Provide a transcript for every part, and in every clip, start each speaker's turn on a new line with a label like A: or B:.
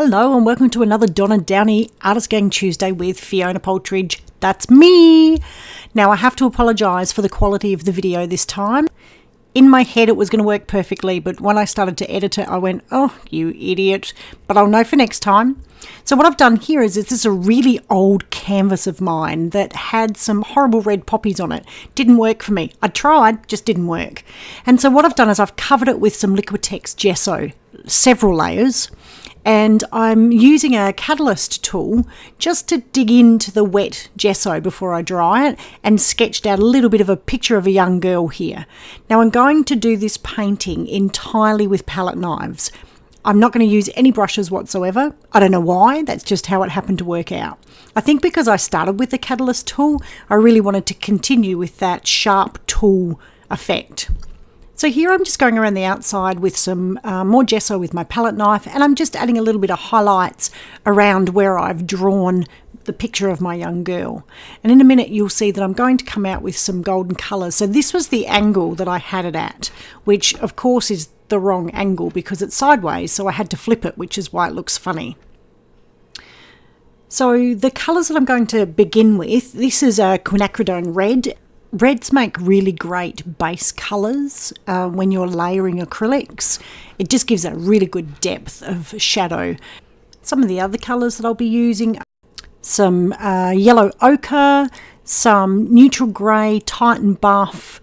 A: Hello and welcome to another Donna Downey Artist Gang Tuesday with Fiona Poltridge. That's me! Now I have to apologise for the quality of the video this time. In my head it was going to work perfectly, but when I started to edit it I went, oh you idiot, but I'll know for next time. So what I've done here is this is a really old canvas of mine that had some horrible red poppies on it. Didn't work for me. I tried, just didn't work. And so what I've done is I've covered it with some Liquitex gesso, several layers. And I'm using a catalyst tool just to dig into the wet gesso before I dry it and sketched out a little bit of a picture of a young girl here. Now I'm going to do this painting entirely with palette knives. I'm not going to use any brushes whatsoever. I don't know why, that's just how it happened to work out. I think because I started with the catalyst tool, I really wanted to continue with that sharp tool effect. So here I'm just going around the outside with some more gesso with my palette knife, and I'm just adding a little bit of highlights around where I've drawn the picture of my young girl. And in a minute you'll see that I'm going to come out with some golden colours. So this was the angle that I had it at, which of course is the wrong angle because it's sideways, so I had to flip it, which is why it looks funny. So the colours that I'm going to begin with, this is a quinacridone red. Reds make really great base colours when you're layering acrylics. It just gives a really good depth of shadow. Some of the other colours that I'll be using, some yellow ochre, some neutral grey, Titan buff,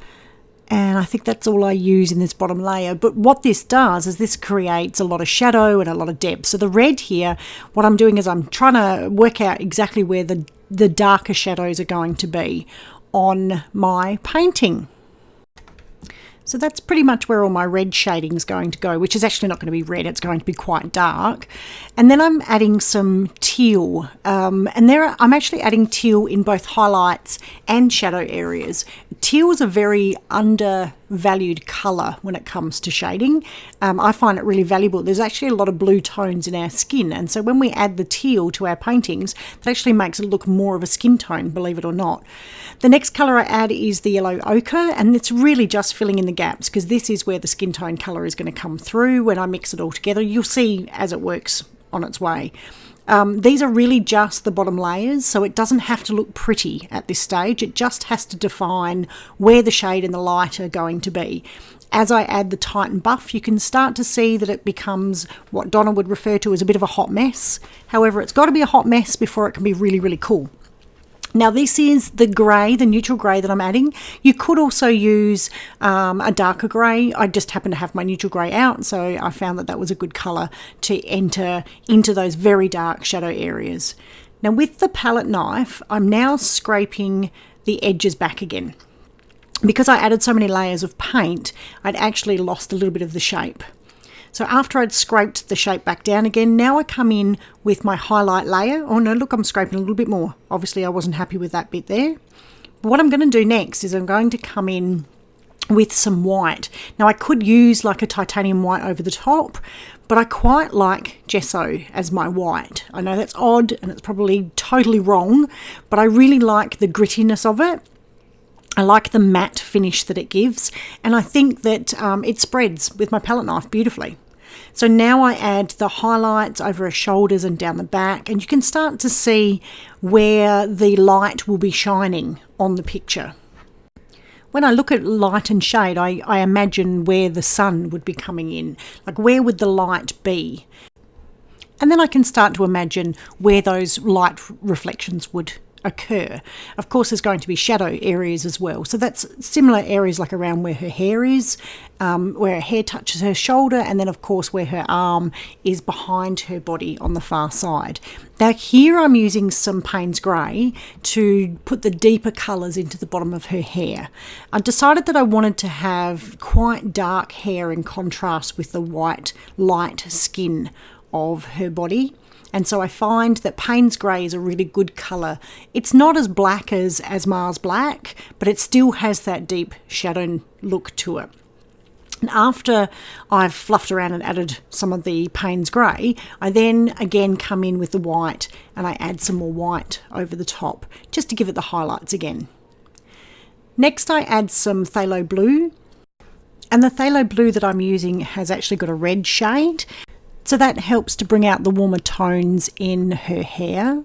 A: and I think that's all I use in this bottom layer. But what this does is this creates a lot of shadow and a lot of depth. So the red here, what I'm doing is I'm trying to work out exactly where the darker shadows are going to be on my painting. So that's pretty much where all my red shading is going to go, which is actually not going to be red, it's going to be quite dark. And then I'm adding some teal, I'm actually adding teal in both highlights and shadow areas. Teal is a very undervalued colour when it comes to shading. I find it really valuable. There's actually a lot of blue tones in our skin, and so when we add the teal to our paintings, that actually makes it look more of a skin tone, believe it or not. The next colour I add is the yellow ochre, and it's really just filling in the gaps because this is where the skin tone colour is going to come through. When I mix it all together, you'll see as it works on its way. These are really just the bottom layers, so it doesn't have to look pretty at this stage. It just has to define where the shade and the light are going to be. As I add the Titan buff, you can start to see that it becomes what Donna would refer to as a bit of a hot mess. However, it's got to be a hot mess before it can be really, really cool. Now this is the grey, the neutral grey that I'm adding. You could also use a darker grey. I just happen to have my neutral grey out, so I found that that was a good colour to enter into those very dark shadow areas. Now with the palette knife, I'm now scraping the edges back again. Because I added so many layers of paint, I'd actually lost a little bit of the shape. So after I'd scraped the shape back down again, now I come in with my highlight layer. Oh no, look, I'm scraping a little bit more. Obviously I wasn't happy with that bit there. But what I'm going to do next is I'm going to come in with some white. Now I could use like a titanium white over the top, but I quite like gesso as my white. I know that's odd and it's probably totally wrong, but I really like the grittiness of it. I like the matte finish that it gives, and I think that it spreads with my palette knife beautifully. So now I add the highlights over her shoulders and down the back, and you can start to see where the light will be shining on the picture. When I look at light and shade, I imagine where the sun would be coming in, like where would the light be? And then I can start to imagine where those light reflections would occur. Of course there's going to be shadow areas as well, so that's similar areas like around where her hair is, where her hair touches her shoulder, and then of course where her arm is behind her body on the far side. Now here I'm using some Payne's Grey to put the deeper colours into the bottom of her hair. I decided that I wanted to have quite dark hair in contrast with the white light skin of her body. And so I find that Payne's Grey is a really good colour. It's not as black as Mars Black, but it still has that deep shadow look to it. And after I've fluffed around and added some of the Payne's Grey, I then again come in with the white and I add some more white over the top, just to give it the highlights again. Next I add some phthalo blue, and the phthalo blue that I'm using has actually got a red shade. So that helps to bring out the warmer tones in her hair.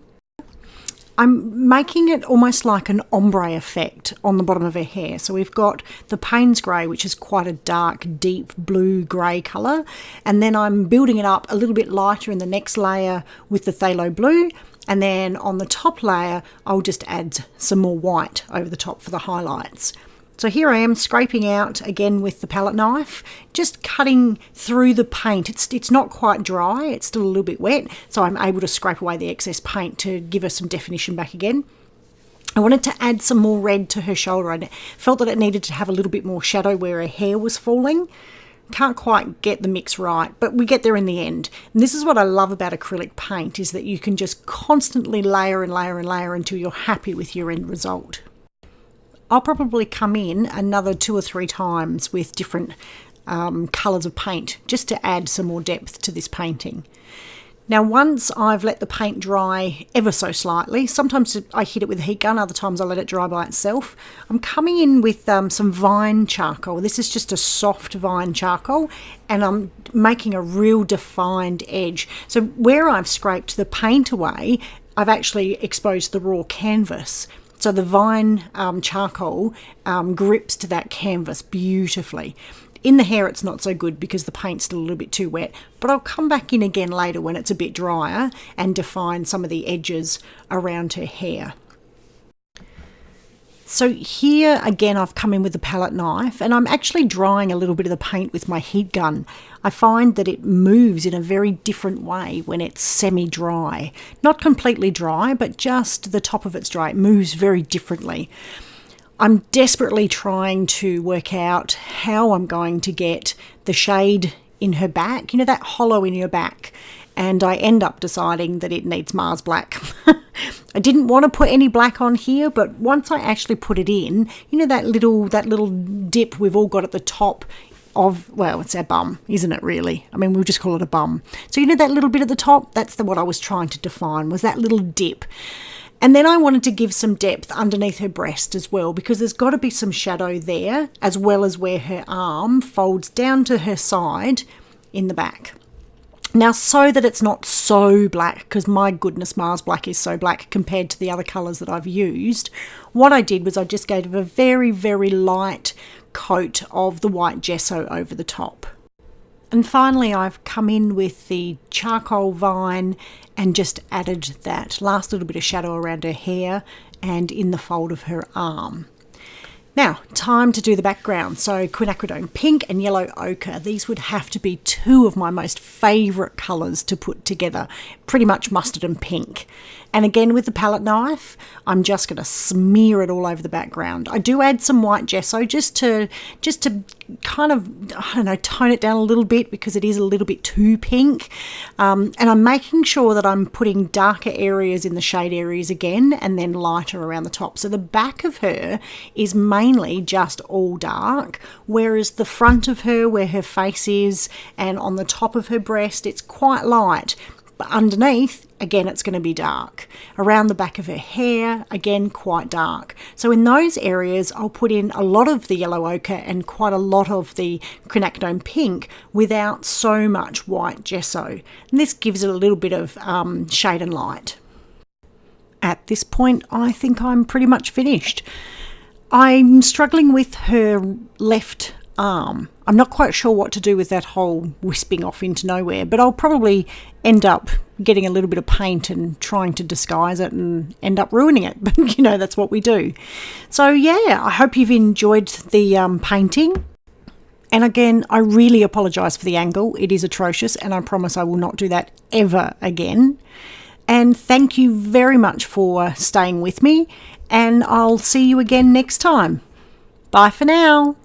A: I'm making it almost like an ombre effect on the bottom of her hair. So we've got the Payne's Grey, which is quite a dark, deep blue grey colour. And then I'm building it up a little bit lighter in the next layer with the Phthalo Blue. And then on the top layer, I'll just add some more white over the top for the highlights. So here I am scraping out again with the palette knife, just cutting through the paint. It's not quite dry, it's still a little bit wet, so I'm able to scrape away the excess paint to give her some definition back again. I wanted to add some more red to her shoulder. I felt that it needed to have a little bit more shadow where her hair was falling. Can't quite get the mix right, but we get there in the end. And this is what I love about acrylic paint, is that you can just constantly layer and layer and layer until you're happy with your end result. I'll probably come in another 2 or 3 times with different colours of paint just to add some more depth to this painting. Now once I've let the paint dry ever so slightly, sometimes I hit it with a heat gun, other times I let it dry by itself, I'm coming in with some vine charcoal. This is just a soft vine charcoal, and I'm making a real defined edge. So where I've scraped the paint away, I've actually exposed the raw canvas. So the vine charcoal grips to that canvas beautifully. In the hair it's not so good because the paint's still a little bit too wet, but I'll come back in again later when it's a bit drier and define some of the edges around her hair. So here again I've come in with the palette knife, and I'm actually drying a little bit of the paint with my heat gun. I find that it moves in a very different way when it's semi-dry. Not completely dry, but just the top of it's dry. It moves very differently. I'm desperately trying to work out how I'm going to get the shade in her back, you know, that hollow in your back. And I end up deciding that it needs Mars black. I didn't want to put any black on here, but once I actually put it in, you know, that little dip we've all got at the top of, well, it's our bum, isn't it really? I mean, we'll just call it a bum. So you know that little bit at the top? That's what I was trying to define, was that little dip. And then I wanted to give some depth underneath her breast as well, because there's got to be some shadow there, as well as where her arm folds down to her side in the back. Now, so that it's not so black, because my goodness, Mars black is so black compared to the other colours that I've used, what I did was I just gave a very, very light coat of the white gesso over the top. And finally, I've come in with the charcoal vine and just added that last little bit of shadow around her hair and in the fold of her arm. Now, time to do the background. So quinacridone pink and yellow ochre. These would have to be 2 of my most favourite colours to put together. Pretty much mustard and pink. And again with the palette knife, I'm just going to smear it all over the background. I do add some white gesso just to kind of, I don't know, tone it down a little bit because it is a little bit too pink. And I'm making sure that I'm putting darker areas in the shade areas again and then lighter around the top. So the back of her is mainly just all dark, whereas the front of her, where her face is, and on the top of her breast, it's quite light. But underneath, again, it's going to be dark. Around the back of her hair, again, quite dark. So in those areas, I'll put in a lot of the yellow ochre and quite a lot of the quinacridone pink without so much white gesso. And this gives it a little bit of shade and light. At this point, I think I'm pretty much finished. I'm struggling with her left arm. I'm not quite sure what to do with that whole wisping off into nowhere, but I'll probably end up getting a little bit of paint and trying to disguise it and end up ruining it. But you know, that's what we do. So yeah, I hope you've enjoyed the painting. And again, I really apologise for the angle. It is atrocious, and I promise I will not do that ever again. And thank you very much for staying with me, and I'll see you again next time. Bye for now.